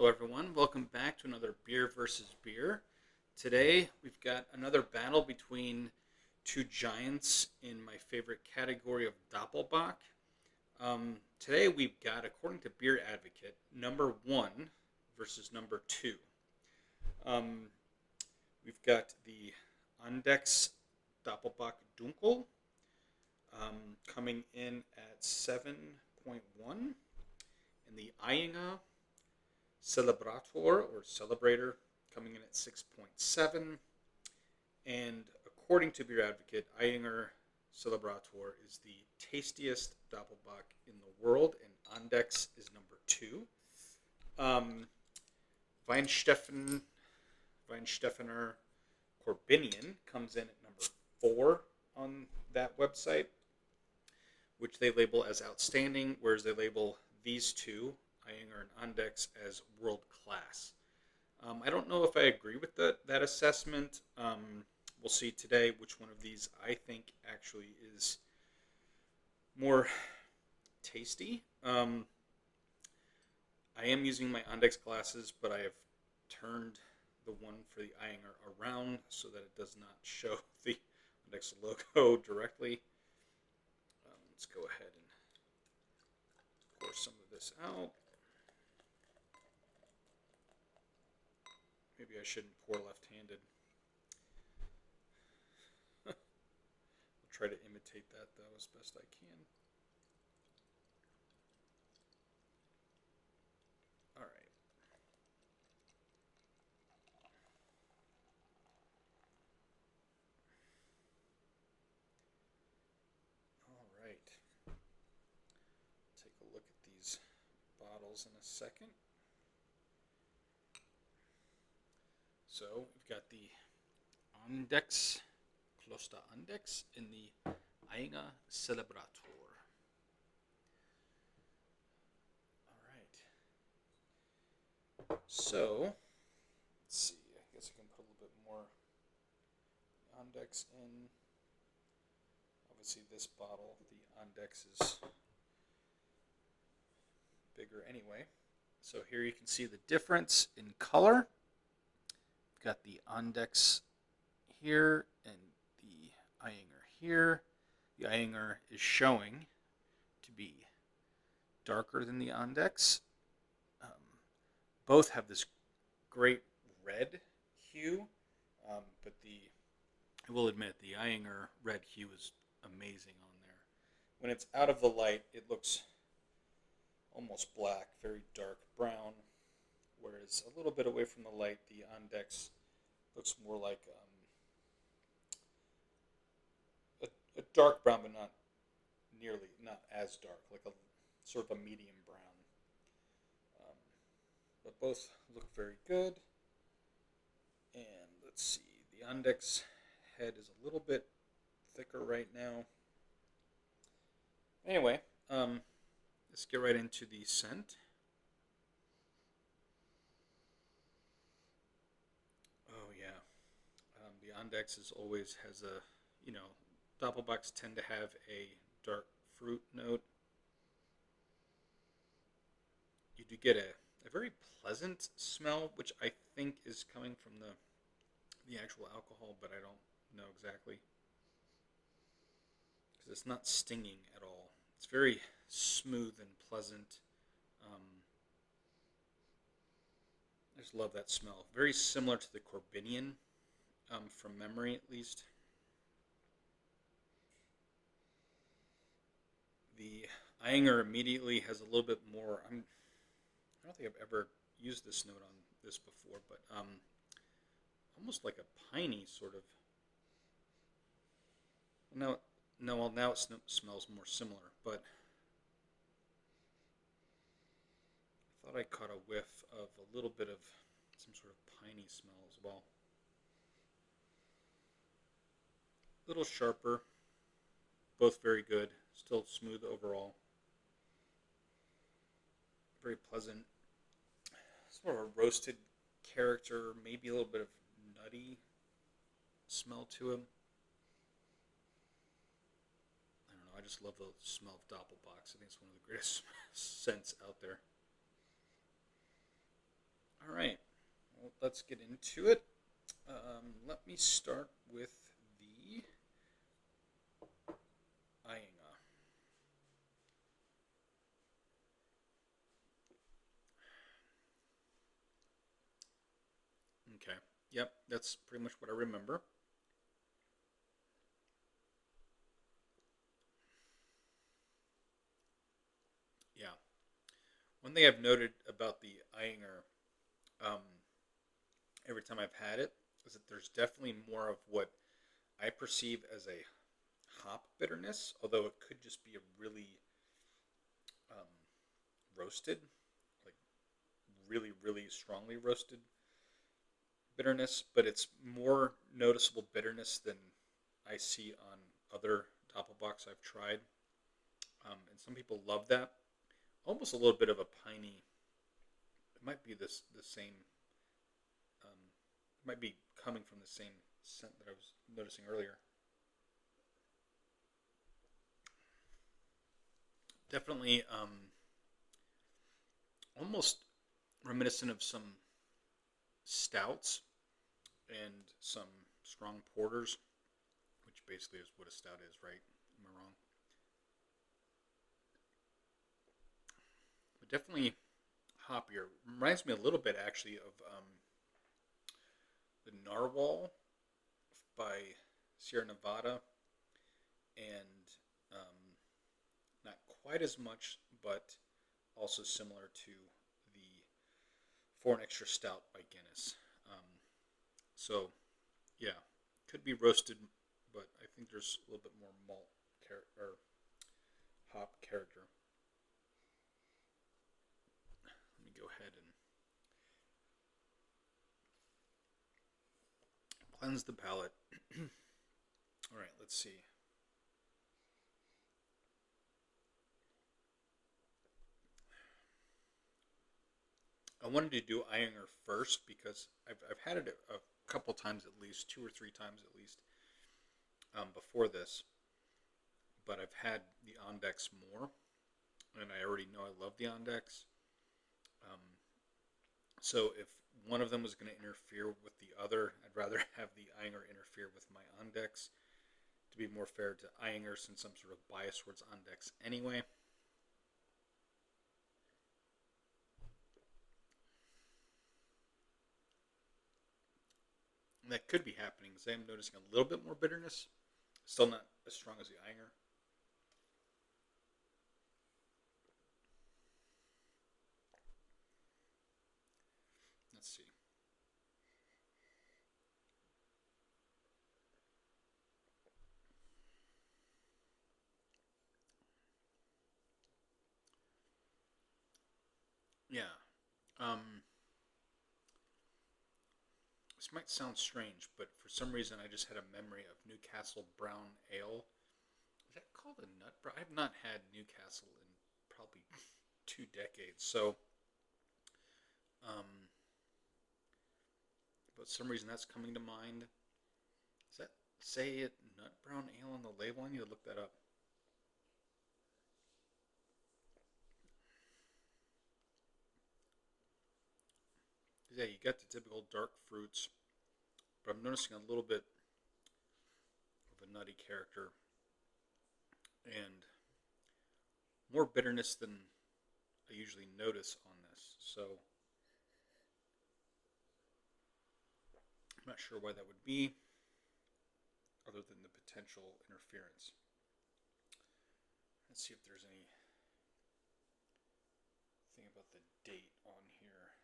Hello everyone, welcome back to another Beer versus Beer. Today we've got another battle between two giants in my favorite category of Doppelbock. Today we've got, according to Beer Advocate, number 1 versus number 2. Um, we've got the Andechs Doppelbock Dunkel coming in at 7.1, and the Ayinger Celebrator or Celebrator coming in at 6.7. And according to Beer Advocate, Ayinger Celebrator is the tastiest Doppelbock in the world, and Andechs is number 2. Weinstefener Corbinian comes in at number 4 on that website, which they label as outstanding, whereas they label these two, Ayinger and Andechs, as world class. I don't know if I agree with that assessment. We'll see today which one of these I think actually is more tasty. I am using my Andechs glasses, but I have turned the one for the Ayinger around so that it does not show the Andechs logo directly. Let's go ahead and pour some of this out. Maybe I shouldn't pour left-handed. I'll try to imitate that, though, as best I can. All right. All right. Take a look at these bottles in a second. So we've got the Andechs, Kloster Andechs, in the Ayinger Celebrator. All right. So let's see. I guess I can put a little bit more Andechs in. Obviously, this bottle, the Andechs, is bigger anyway. So here you can see the difference in color. Got the Andechs here and the Ayinger here. The Ayinger is showing to be darker than the Andechs. Both have this great red hue, but I will admit the Ayinger red hue is amazing on there. When it's out of the light, it looks almost black, very dark brown. Whereas a little bit away from the light, the Andechs looks more like a dark brown, but not as dark, like a sort of a medium brown. But both look very good. And let's see, the Andechs head is a little bit thicker right now. Anyway, let's get right into the scent. Oh yeah, the Andechs always has a, Doppelbocks tend to have a dark fruit note. You do get a very pleasant smell, which I think is coming from the actual alcohol, but I don't know exactly. Because it's not stinging at all. It's very smooth and pleasant. I just love that smell. Very similar to the Corbinian, from memory at least. The Ayinger immediately has a little bit more. I don't think I've ever used this note on this before, but almost like a piney sort of. Now it smells more similar, but I thought I caught a whiff of a little bit of some sort of piney smell as well. A little sharper, both very good, still smooth overall. Very pleasant. Sort of a roasted character, maybe a little bit of nutty smell to him. I don't know, I just love the smell of Doppelbocks. I think it's one of the greatest scents out there. All right. Well, let's get into it. Let me start with the Ayinger. Okay. Yep, that's pretty much what I remember. Yeah. One thing I've noted about the Ayinger, um, every time I've had it, is that there's definitely more of what I perceive as a hop bitterness, although it could just be a really um, roasted, like really strongly roasted bitterness, but it's more noticeable bitterness than I see on other Doppelbocks I've tried. And some people love that. Almost a little bit of a piney. It might be the same. It might be coming from the same scent that I was noticing earlier. Definitely, almost reminiscent of some stouts and some strong porters, which basically is what a stout is, right? Am I wrong? But definitely hoppier. Reminds me a little bit actually of the Narwhal by Sierra Nevada, and not quite as much, but also similar to the Foreign Extra Stout by Guinness. So, yeah, could be roasted, but I think there's a little bit more malt or hop character. Let me go ahead and cleanse the palate. All right, let's see. I wanted to do Ayinger first because I've had it a couple times at least, two or three times at least, before this. But I've had the Andechs more, and I already know I love the Andechs. Um, so if one of them was going to interfere with the other, I'd rather have the Ayinger interfere with my Andechs to be more fair to Ayinger since I'm sort of biased towards Andechs anyway. And that could be happening because I'm noticing a little bit more bitterness. Still not as strong as the Ayinger. Let's see. Yeah. Um, this might sound strange, but for some reason I just had a memory of Newcastle Brown Ale. Is that called a nut brown? I have not had Newcastle in probably 2 decades. So, um, but some reason that's coming to mind. Does that say it nut brown ale on the label? I need to look that up. Yeah, you got the typical dark fruits, but I'm noticing a little bit of a nutty character and more bitterness than I usually notice on this. So I'm not sure why that would be, other than the potential interference. Let's see if there's anything about the date on here.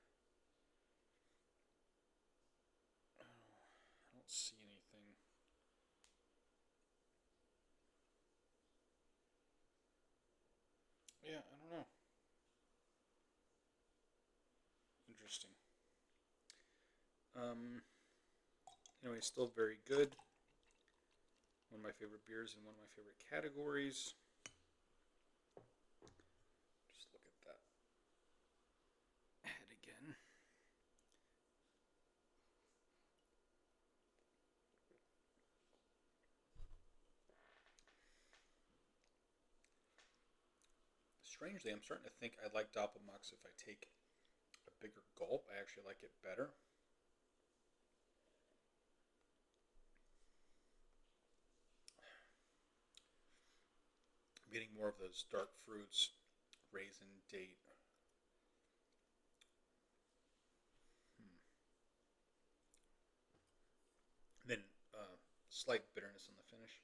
Oh, I don't see anything. Yeah, I don't know. Interesting. Um, anyway, still very good. One of my favorite beers in one of my favorite categories. Just look at that head again. Strangely, I'm starting to think I like Doppelbocks if I take a bigger gulp. I actually like it better. I'm getting more of those dark fruits, raisin, date. Then slight bitterness on the finish.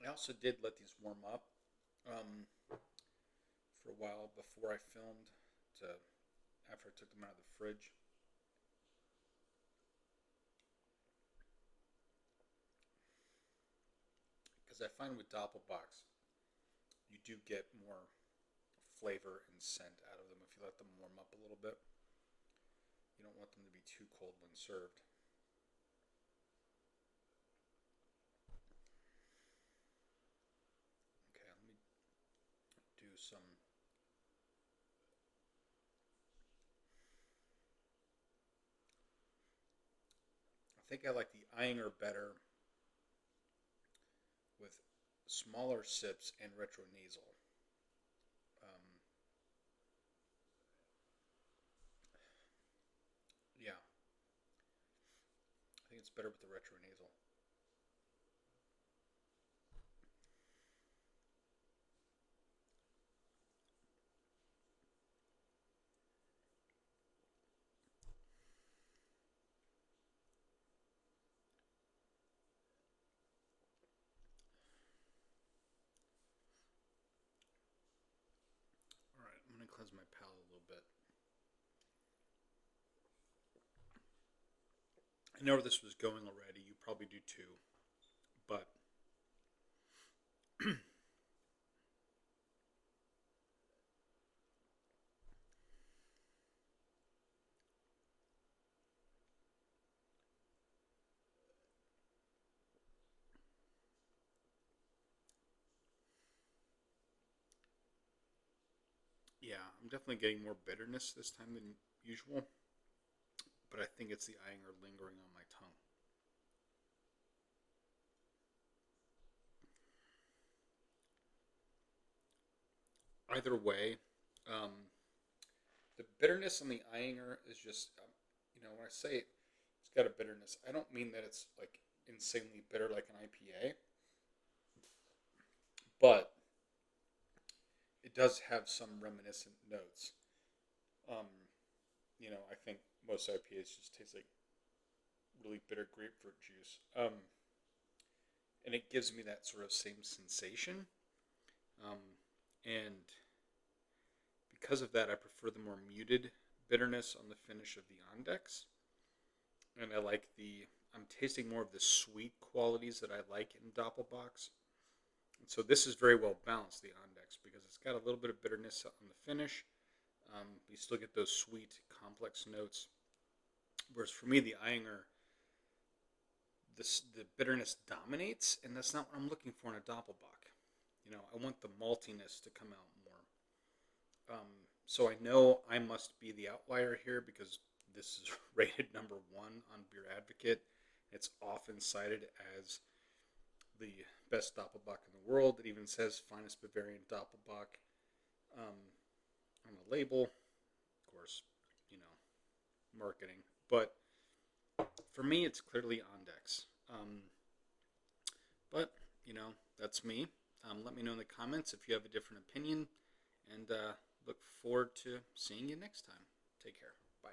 I also did let these warm up for a while before I filmed, to after I took them out of the fridge. Because I find with Doppelbocks, you do get more flavor and scent out of them if you let them warm up a little bit. You don't want them to be too cold when served. Okay, let me do some. I think I like the Ayinger better with smaller sips and retronasal. Yeah, I think it's better with the retronasal. All right, I'm going to cleanse my palate a little bit. I know where this was going already. You probably do too. But yeah, I'm definitely getting more bitterness this time than usual. But I think it's the Ayinger lingering on my tongue. Either way, um, the bitterness on the Ayinger is just, when I say it's got a bitterness, I don't mean that it's like insanely bitter like an IPA, but it does have some reminiscent notes. Um, I think most IPAs just taste like really bitter grapefruit juice. And it gives me that sort of same sensation. Um, and because of that, I prefer the more muted bitterness on the finish of the Andechs. And I'm tasting more of the sweet qualities that I like in Doppelbocks. And so this is very well balanced, the Andechs, because it's got a little bit of bitterness on the finish. You still get those sweet, complex notes. Whereas for me, the Ayinger, the bitterness dominates, and that's not what I'm looking for in a Doppelbock. I want the maltiness to come out more. So I know I must be the outlier here because this is rated number 1 on Beer Advocate. It's often cited as the best Doppelbock in the world. It even says finest Bavarian Doppelbock on the label. Of course, marketing. But for me, it's clearly Andechs. But, that's me. Let me know in the comments if you have a different opinion. And look forward to seeing you next time. Take care. Bye.